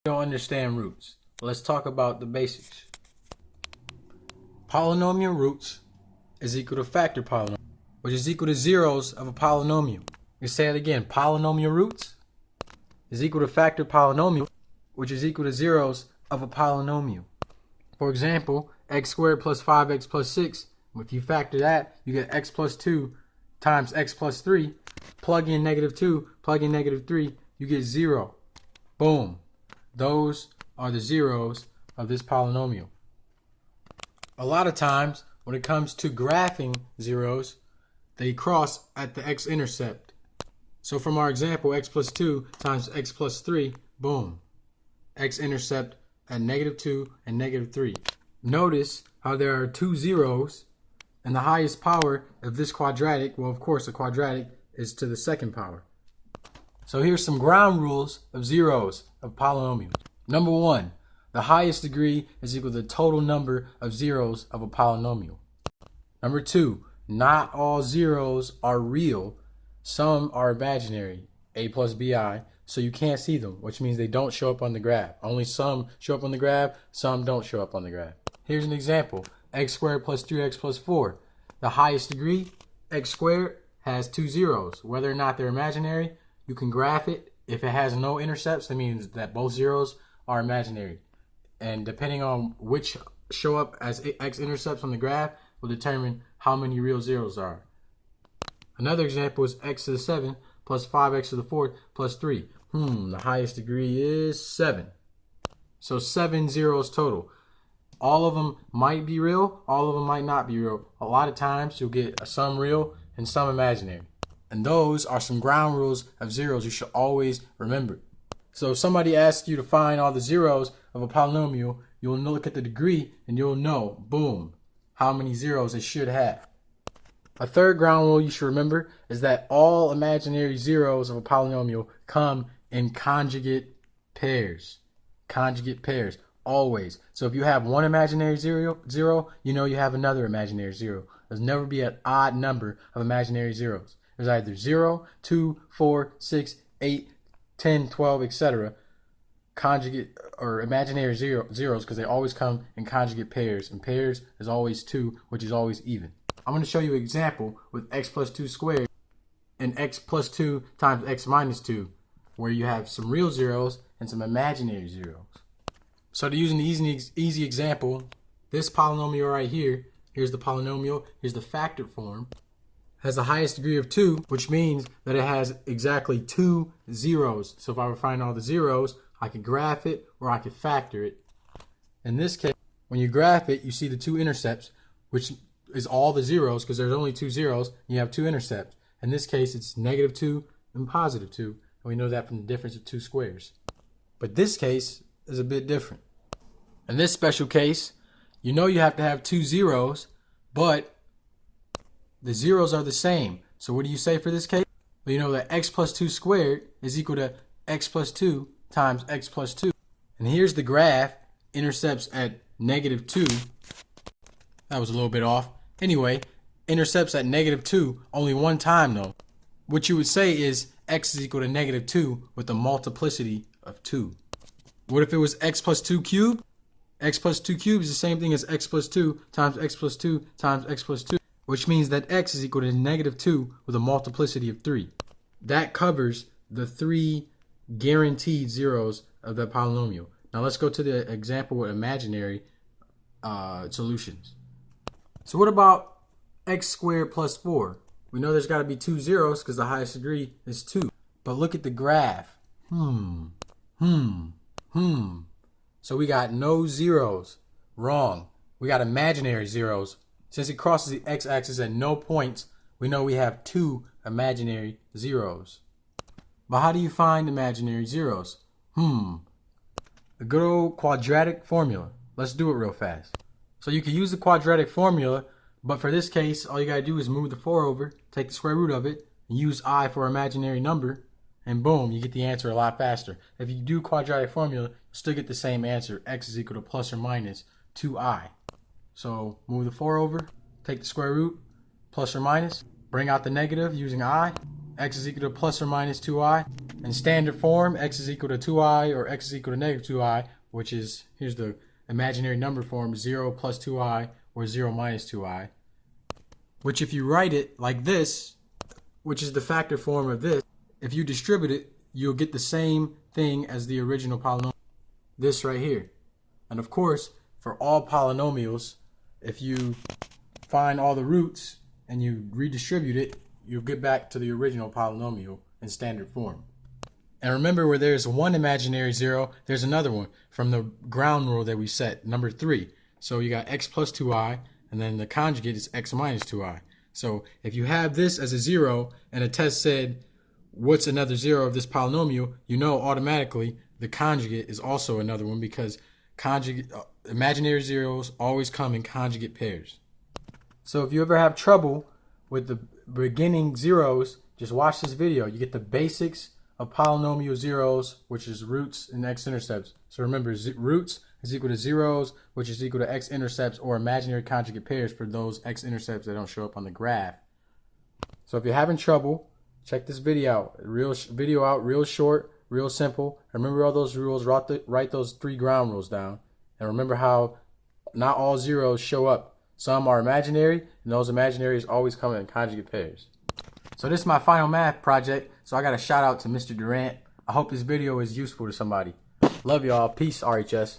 don't understand roots. Let's talk about the basics. Polynomial roots is equal to factor polynomial, which is equal to zeros of a polynomial. You say it again. Polynomial roots is equal to factor polynomial, which is equal to zeros of a polynomial. For example, x squared plus 5x plus 6. If you factor that, you get x plus 2 times x plus 3. Plug in -2, plug in -3, you get 0. Boom. Those are the zeros of this polynomial. A lot of times, when it comes to graphing zeros, they cross at the x-intercept. So from our example, x plus 2 times x plus 3, boom. X-intercept at -2 and -3. Notice how there are two zeros, and the highest power of this quadratic, well, of course, a quadratic is to the second power. So here's some ground rules of zeros of polynomials. Number one, the highest degree is equal to the total number of zeros of a polynomial. Number two, not all zeros are real. Some are imaginary, a plus bi, so you can't see them, which means they don't show up on the graph. Only some show up on the graph, some don't show up on the graph. Here's an example, x squared plus 3x plus 4. The highest degree, x squared, has two zeros. Whether or not they're imaginary, you can graph it. If it has no intercepts, that means that both zeros are imaginary. And depending on which show up as x-intercepts on the graph will determine how many real zeros are. Another example is x to the 7 plus 5x to the 4th plus 3. The highest degree is 7. So 7 zeros total. All of them might be real, all of them might not be real. A lot of times you'll get some real and some imaginary. And those are some ground rules of zeros you should always remember. So if somebody asks you to find all the zeros of a polynomial, you'll look at the degree and you'll know, boom, how many zeros it should have. A third ground rule you should remember is that all imaginary zeros of a polynomial come in conjugate pairs. Conjugate pairs, always. So if you have one imaginary zero, you know you have another imaginary zero. There's never be an odd number of imaginary zeros. There's either 0, 2, 4, 6, 8, 10, 12, etc. Conjugate or imaginary zeros because they always come in conjugate pairs. And pairs is always 2, which is always even. I'm going to show you an example with x plus 2 squared and x plus 2 times x minus 2, where you have some real zeros and some imaginary zeros. So to use an easy example, this polynomial right here, here's the polynomial, here's the factor form, has the highest degree of 2, which means that it has exactly 2 zeros. So if I were to find all the zeros, I could graph it or I could factor it. In this case, when you graph it, you see the two intercepts, which is all the zeros because there's only two zeros and you have two intercepts. In this case, it's -2 and +2, and we know that from the difference of two squares. But this case is a bit different. In this special case, you know you have to have two zeros, but the zeros are the same. So what do you say for this case? Well, you know that x plus 2 squared is equal to x plus 2 times x plus 2. And here's the graph, intercepts at -2. That was a little bit off. Anyway, intercepts at -2 only one time though. What you would say is x is equal to -2 with a multiplicity of 2. What if it was x plus 2 cubed? X plus 2 cubed is the same thing as x plus 2 times x plus 2 times x plus 2, which means that x is equal to -2 with a multiplicity of 3. That covers the 3 guaranteed zeros of the polynomial. Now let's go to the example with imaginary solutions. So what about x squared plus 4? We know there's got to be two zeros because the highest degree is 2. But look at the graph. So we got no zeros. Wrong. We got imaginary zeros. Since it crosses the x-axis at no points, we know we have two imaginary zeros. But how do you find imaginary zeros? The good old quadratic formula. Let's do it real fast. So you can use the quadratic formula, but for this case, all you gotta do is move the 4 over, take the square root of it, and use I for imaginary number, and boom, you get the answer a lot faster. If you do quadratic formula, you'll still get the same answer. X is equal to plus or minus 2i. So move the 4 over, take the square root, plus or minus, bring out the negative using I, x is equal to plus or minus 2i. In standard form, x is equal to 2i or x is equal to negative 2i, which is, here's the imaginary number form, 0 plus 2i or 0 minus 2i. Which if you write it like this, which is the factor form of this, if you distribute it, you'll get the same thing as the original polynomial, this right here. And of course, for all polynomials, if you find all the roots and you redistribute it, you'll get back to the original polynomial in standard form. And remember, where there's one imaginary zero, there's another one from the ground rule that we set, number 3. So you got x plus 2i, and then the conjugate is x minus 2i. So if you have this as a 0 and a test said, what's another 0 of this polynomial, you know automatically the conjugate is also another one, because imaginary zeros always come in conjugate pairs. So if you ever have trouble with the beginning zeros, just watch this video. You get the basics of polynomial zeros, which is roots and x-intercepts. So remember, roots is equal to zeros, which is equal to x-intercepts or imaginary conjugate pairs for those x-intercepts that don't show up on the graph. So if you're having trouble, check this video out. Real short, real simple. Remember all those rules, write those 3 ground rules down. And remember how not all zeros show up. Some are imaginary, and those imaginaries always come in conjugate pairs. So this is my final math project, so I got a shout out to Mr. Durant. I hope this video is useful to somebody. Love y'all. Peace, RHS.